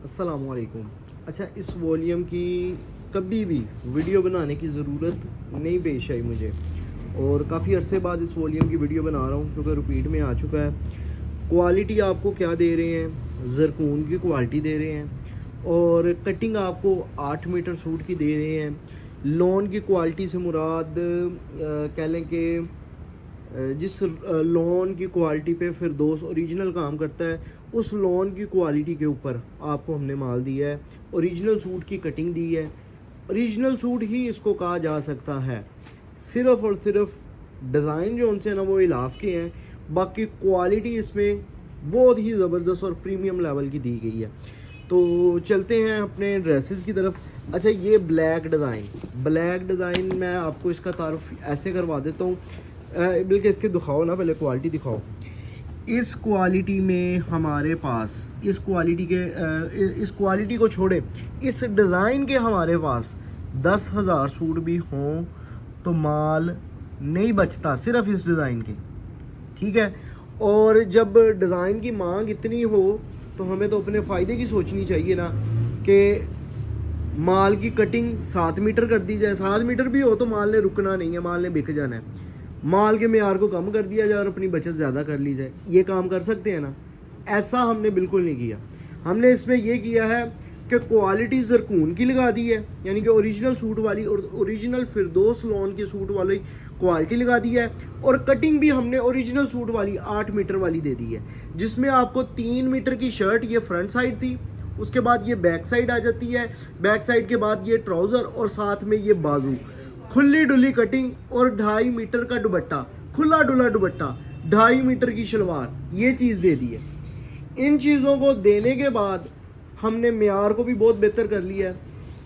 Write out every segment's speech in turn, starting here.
अस्सलामुअलैकुम। अच्छा, इस वॉल्यूम की कभी भी वीडियो बनाने की ज़रूरत नहीं पेश आई मुझे, और काफ़ी अरसे बाद इस वॉल्यूम की वीडियो बना रहा हूँ क्योंकि रिपीट में आ चुका है। क्वालिटी आपको क्या दे रहे हैं, ज़रकून की क्वालिटी दे रहे हैं, और कटिंग आपको 8 मीटर सूट की दे रहे हैं। लॉन की क्वालिटी से मुराद कह लें कि जिस लोन की क्वालिटी पे फिरदौस ओरिजिनल काम करता है, उस लोन की क्वालिटी के ऊपर आपको हमने माल दिया है। ओरिजिनल सूट की कटिंग दी है। ओरिजिनल सूट ही इसको कहा जा सकता है। सिर्फ़ और सिर्फ डिज़ाइन जो उनसे ना वो इलाफ के हैं, बाकी क्वालिटी इसमें बहुत ही ज़बरदस्त और प्रीमियम लेवल की दी गई है। तो चलते हैं अपने ड्रेसेस की तरफ। अच्छा, ये ब्लैक डिज़ाइन मैं आपको इसका तारुफ ऐसे करवा देता हूँ, बल्कि इसके दिखाओ ना, पहले क्वालिटी दिखाओ। इस क्वालिटी में हमारे पास इस क्वालिटी को छोड़े, इस डिज़ाइन के हमारे पास 10,000 सूट भी हों तो माल नहीं बचता, सिर्फ इस डिज़ाइन के। ठीक है। और जब डिज़ाइन की मांग इतनी हो तो हमें तो अपने फ़ायदे की सोचनी चाहिए ना, कि माल की कटिंग 7 मीटर कर दी जाए। 7 मीटर भी हो तो माल ने रुकना नहीं है, माल ने बिक जाना है। माल के मेयार को कम कर दिया जाए और अपनी बचत ज़्यादा कर ली जाए। ये काम कर सकते हैं ना? ऐसा हमने बिल्कुल नहीं किया। हमने इसमें ये किया है कि क्वालिटी ज़रकून की लगा दी है, यानी कि ओरिजिनल सूट वाली और ओरिजिनल फिरदौस लॉन के सूट वाली क्वालिटी लगा दी है। और कटिंग भी हमने ओरिजिनल सूट वाली 8 मीटर वाली दे दी है, जिसमें आपको 3 मीटर की शर्ट, ये फ्रंट साइड थी, उसके बाद ये बैक साइड आ जाती है, बैक साइड के बाद ये ट्राउज़र, और साथ में ये बाजू, खुली डुली कटिंग और 2.5 मीटर का दुपट्टा, खुला डुला दुपट्टा, 2.5 मीटर की शलवार, ये चीज़ दे दी है। इन चीज़ों को देने के बाद हमने मेयार को भी बहुत बेहतर कर लिया है।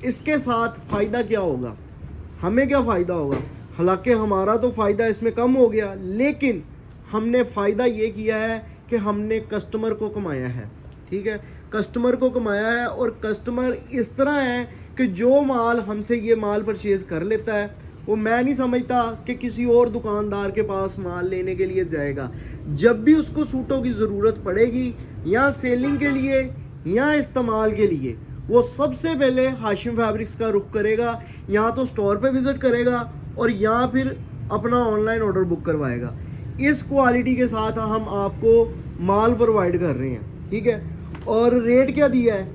इसके साथ फ़ायदा क्या होगा, हमें क्या फ़ायदा होगा? हालांकि हमारा तो फ़ायदा इसमें कम हो गया, लेकिन हमने फ़ायदा ये किया है कि हमने कस्टमर को कमाया है। ठीक है, कस्टमर को कमाया है। और कस्टमर इस तरह है कि जो माल हमसे ये माल परचेज़ कर लेता है, वो मैं नहीं समझता कि किसी और दुकानदार के पास माल लेने के लिए जाएगा। जब भी उसको सूटों की ज़रूरत पड़ेगी, या सेलिंग के लिए या इस्तेमाल के लिए, वो सबसे पहले हाशिम फैब्रिक्स का रुख करेगा। या तो स्टोर पे विज़िट करेगा और या फिर अपना ऑनलाइन ऑर्डर बुक करवाएगा। इस क्वालिटी के साथ हम आपको माल प्रोवाइड कर रहे हैं। ठीक है। और रेट क्या दिया है?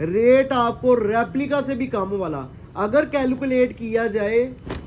रेट आपको रेप्लिका से भी कम वाला, अगर कैलकुलेट किया जाए,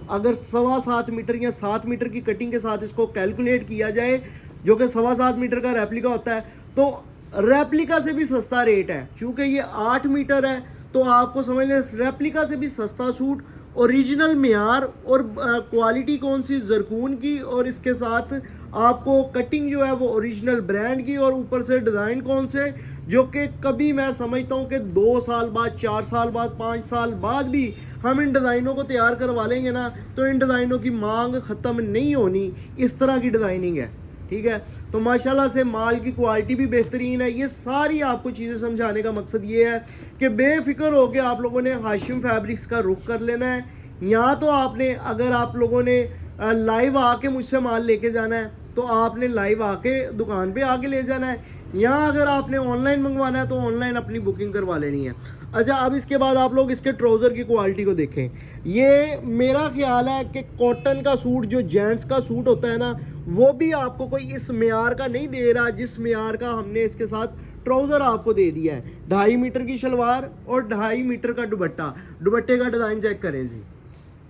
अगर 7.25 मीटर या 7 मीटर की कटिंग के साथ इसको कैलकुलेट किया जाए, जो कि 7.25 मीटर का रेप्लिका होता है, तो रेप्लिका से भी सस्ता रेट है। चूँकि ये 8 मीटर है, तो आपको समझ लें रेप्लिका से भी सस्ता सूट, ओरिजिनल मेयार और क्वालिटी कौन सी, ज़रकून की, और इसके साथ आपको कटिंग जो है वो ओरिजिनल ब्रांड की, और ऊपर से डिज़ाइन कौन से, जो कि कभी मैं समझता हूँ कि 2 साल बाद, 4 साल बाद, 5 साल बाद भी हम इन डिज़ाइनों को तैयार करवा लेंगे ना, तो इन डिज़ाइनों की मांग ख़त्म नहीं होनी। इस तरह की डिज़ाइनिंग है। ठीक है। तो माशाल्लाह से माल की क्वालिटी भी बेहतरीन है। ये सारी आपको चीज़ें समझाने का मकसद ये है कि बेफिक्र होकर आप लोगों ने हाशिम फैब्रिक्स का रुख कर लेना है। या तो आपने, अगर आप लोगों ने लाइव आके मुझसे माल लेके जाना है, तो आपने लाइव आके दुकान पे आके ले जाना है, या अगर आपने ऑनलाइन मंगवाना है तो ऑनलाइन अपनी बुकिंग करवा लेनी है। अच्छा, अब इसके बाद आप लोग इसके ट्राउज़र की क्वालिटी को देखें। ये मेरा ख्याल है कि कॉटन का सूट, जो जेंट्स का सूट होता है ना, वो भी आपको कोई इस मेयार का नहीं दे रहा जिस मेयार का हमने इसके साथ ट्राउज़र आपको दे दिया है। 2.5 मीटर की शलवार और 2.5 मीटर का दुपट्टा, दुपट्टे का डिज़ाइन चेक करें जी।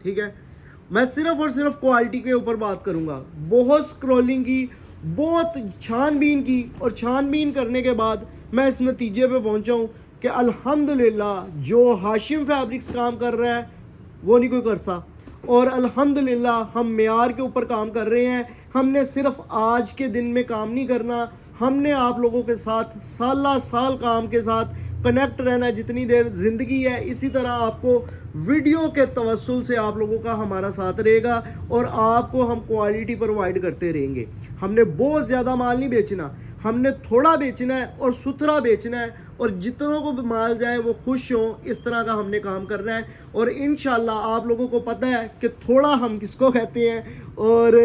ठीक है। मैं सिर्फ और सिर्फ क्वालिटी के ऊपर बात करूंगा। बहुत स्क्रॉलिंग की, बहुत छानबीन की, और छानबीन करने के बाद मैं इस नतीजे पे पहुंचा हूं कि अल्हम्दुलिल्लाह जो हाशिम फैब्रिक्स काम कर रहा है वो नहीं कोई कर सा। और अल्हम्दुलिल्लाह हम मेयार के ऊपर काम कर रहे हैं। हमने सिर्फ आज के दिन में काम नहीं करना, हमने आप लोगों के साथ साल साल काम के साथ कनेक्ट रहना है। जितनी देर ज़िंदगी है, इसी तरह आपको वीडियो के तवस्सुल से आप लोगों का हमारा साथ रहेगा, और आपको हम क्वालिटी प्रोवाइड करते रहेंगे। हमने बहुत ज़्यादा माल नहीं बेचना, हमने थोड़ा बेचना है और सुथरा बेचना है, और जितनों को भी माल जाए वो खुश हों, इस तरह का हमने काम करना है। और इंशाल्लाह आप लोगों को पता है कि थोड़ा हम किसको कहते हैं, और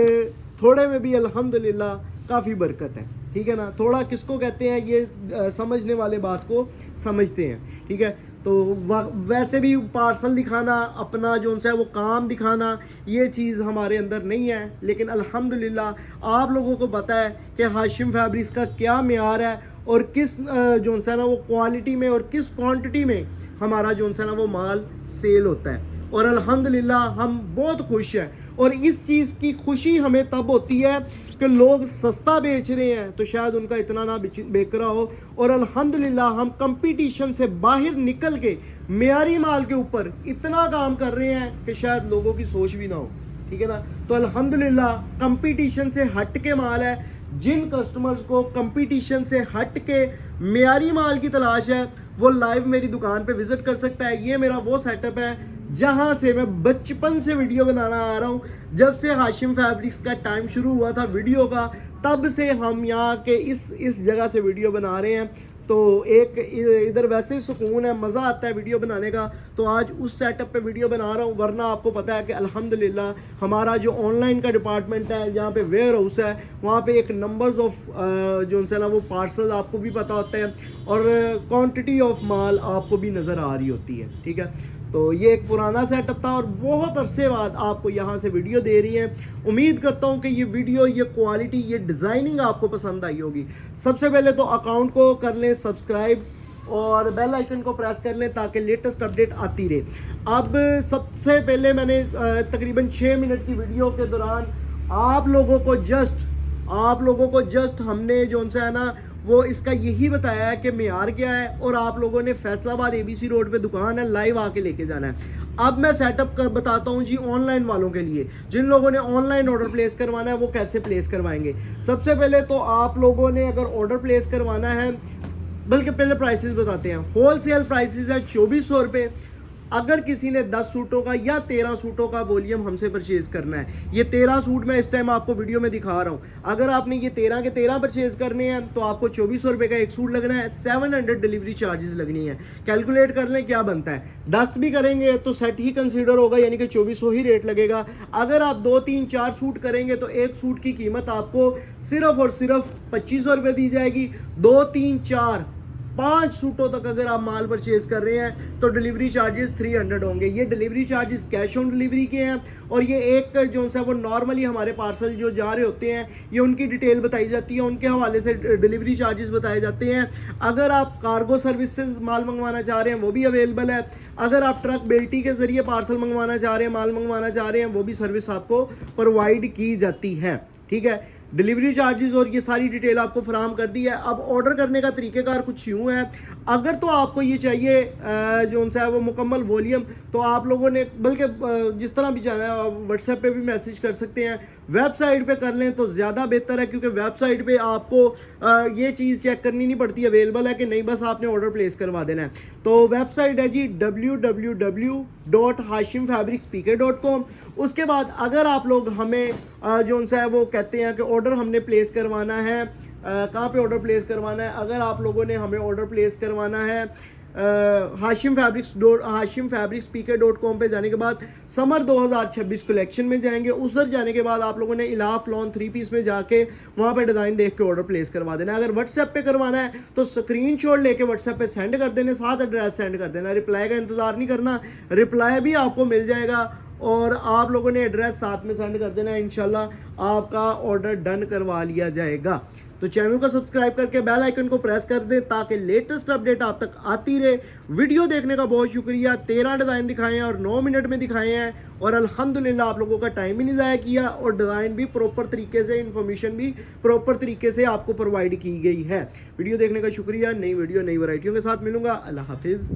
थोड़े में भी अल्हम्दुलिल्लाह काफ़ी बरकत है। ठीक है ना, थोड़ा किसको कहते हैं ये समझने वाले बात को समझते हैं, ठीक है। तो वैसे भी पार्सल दिखाना, अपना जो है वो काम दिखाना, ये चीज़ हमारे अंदर नहीं है, लेकिन अल्हम्दुलिल्लाह आप लोगों को पता है कि हाशिम फैब्रिक्स का क्या मेयार है और किस जो है ना वो क्वालिटी में और किस क्वांटिटी में हमारा जो है ना वो माल सेल होता है। और अल्हम्दुलिल्लाह हम बहुत खुश हैं, और इस चीज़ की खुशी हमें तब होती है कि लोग सस्ता बेच रहे हैं तो शायद उनका इतना ना बेच रहा हो, और अल्हम्दुलिल्लाह हम कंपटीशन से बाहर निकल के मेयारी माल के ऊपर इतना काम कर रहे हैं कि शायद लोगों की सोच भी ना हो, ठीक है ना। तो अल्हम्दुलिल्लाह कंपटीशन से हट के माल है। जिन कस्टमर्स को कंपटीशन से हट के मेयारी माल की तलाश है वो लाइव मेरी दुकान पे विजिट कर सकता है। ये मेरा वो सेटअप है जहाँ से मैं बचपन से वीडियो बनाना आ रहा हूँ। जब से हाशिम फैब्रिक्स का टाइम शुरू हुआ था वीडियो का, तब से हम यहाँ के इस जगह से वीडियो बना रहे हैं। तो एक इधर वैसे ही सुकून है, मज़ा आता है वीडियो बनाने का, तो आज उस सेटअप पे वीडियो बना रहा हूँ। वरना आपको पता है कि अल्हम्दुलिल्लाह हमारा जो ऑनलाइन का डिपार्टमेंट है, जहाँ पे वेयर हाउस है, वहाँ पे एक नंबर्स ऑफ जो है ना वो पार्सल आपको भी पता होता है, और क्वांटिटी ऑफ माल आपको भी नज़र आ रही होती है, ठीक है। तो ये एक पुराना सेटअप था और बहुत अरसे बाद आपको यहाँ से वीडियो दे रही है। उम्मीद करता हूँ कि ये वीडियो, ये क्वालिटी, ये डिज़ाइनिंग आपको पसंद आई होगी। सबसे पहले तो अकाउंट को कर लें सब्सक्राइब और बेल आइकन को प्रेस कर लें ताकि लेटेस्ट अपडेट आती रहे। अब सबसे पहले मैंने तकरीबन 6 मिनट की वीडियो के दौरान आप लोगों को जस्ट हमने जो है ना वो इसका यही बताया है कि मेयार क्या है, और आप लोगों ने फैसलाबाद ABC रोड पे दुकान है, लाइव आके लेके जाना है। अब मैं सेटअप कर बताता हूँ जी ऑनलाइन वालों के लिए। जिन लोगों ने ऑनलाइन ऑर्डर प्लेस करवाना है वो कैसे प्लेस करवाएंगे। सबसे पहले तो आप लोगों ने अगर ऑर्डर प्लेस करवाना है, बल्कि पहले प्राइसेस बताते हैं। होलसेल प्राइसेस है 2400 रुपये। अगर किसी ने 10 सूटों का या 13 सूटों का वॉल्यूम हमसे परचेज करना है, ये 13 सूट मैं इस टाइम आपको वीडियो में दिखा रहा हूँ। अगर आपने ये 13 के 13 परचेज करने हैं तो आपको 2400 रुपये का एक सूट लगना है, 700 डिलीवरी चार्जेस लगनी है। कैलकुलेट कर लें क्या बनता है। 10 भी करेंगे तो सेट ही कंसीडर होगा, यानी कि 2400 ही रेट लगेगा। अगर आप 2, 3, 4 सूट करेंगे तो एक सूट की कीमत आपको सिर्फ और सिर्फ 2500 रुपये दी जाएगी। 2, 3, 4, 5 सूटों तक अगर आप माल परचेज कर रहे हैं तो डिलीवरी चार्जेस 300 होंगे। ये delivery charges cash on delivery के हैं, और ये एक जो है वो नॉर्मली हमारे पार्सल जो जा रहे होते हैं ये उनकी डिटेल बताई जाती है, उनके हवाले से डिलीवरी चार्जेस बताए जाते हैं। अगर आप कार्गो सर्विस से माल मंगवाना चाह रहे हैं वो भी अवेलेबल है। अगर आप ट्रक बेल्टी के ज़रिए पार्सल मंगवाना चाह रहे हैं, माल मंगवाना चाह रहे हैं, वो भी सर्विस आपको प्रोवाइड की जाती है, ठीक है। डिलीवरी चार्जेस और ये सारी डिटेल आपको फराहम कर दी है। अब ऑर्डर करने का तरीक़ेकार कुछ यूँ है। अगर तो आपको ये चाहिए जो उनसे है वो मुकम्मल वॉल्यूम, तो आप लोगों ने बल्कि जिस तरह भी चाहे आप व्हाट्सएप पे भी मैसेज कर सकते हैं, वेबसाइट पे कर लें तो ज़्यादा बेहतर है, क्योंकि वेबसाइट पे आपको ये चीज़ चेक करनी नहीं पड़ती अवेलेबल है कि नहीं, बस आपने ऑर्डर प्लेस करवा देना है। तो वेबसाइट है जी www.hashimfabricspk.com। उसके बाद अगर आप लोग हमें जो उनसे है वो कहते हैं कि ऑर्डर हमने प्लेस करवाना है, कहाँ पे ऑर्डर प्लेस करवाना है, अगर आप लोगों ने हमें ऑर्डर प्लेस करवाना है hashimfabricspk.com पे जाने के बाद समर 2026 कलेक्शन में जाएंगे। उधर जाने के बाद आप लोगों ने इलाफ लॉन 3 पीस में जाके वहाँ पे डिज़ाइन देख के ऑर्डर प्लेस करवा देना। अगर व्हाट्सएप पे करवाना है तो स्क्रीनशॉट लेके व्हाट्सएप पे सेंड कर देने, साथ एड्रेस सेंड कर देना। रिप्लाई का इंतज़ार नहीं करना, रिप्लाई भी आपको मिल जाएगा, और आप लोगों ने एड्रेस साथ में सेंड कर देना है। इंशाल्लाह आपका ऑर्डर डन करवा लिया जाएगा। तो चैनल को सब्सक्राइब करके बेल आइकन को प्रेस कर दें ताकि लेटेस्ट अपडेट आप तक आती रहे। वीडियो देखने का बहुत शुक्रिया। 13 डिज़ाइन दिखाए हैं और 9 मिनट में दिखाए हैं, और अल्हम्दुलिल्लाह आप लोगों का टाइम भी नहीं ज़ाया किया, और डिज़ाइन भी प्रॉपर तरीके से, इन्फॉर्मेशन भी प्रॉपर तरीके से आपको प्रोवाइड की गई है। वीडियो देखने का शुक्रिया। नई वीडियो नई वैरायटियों के साथ मिलूंगा। अल्लाह हाफिज़।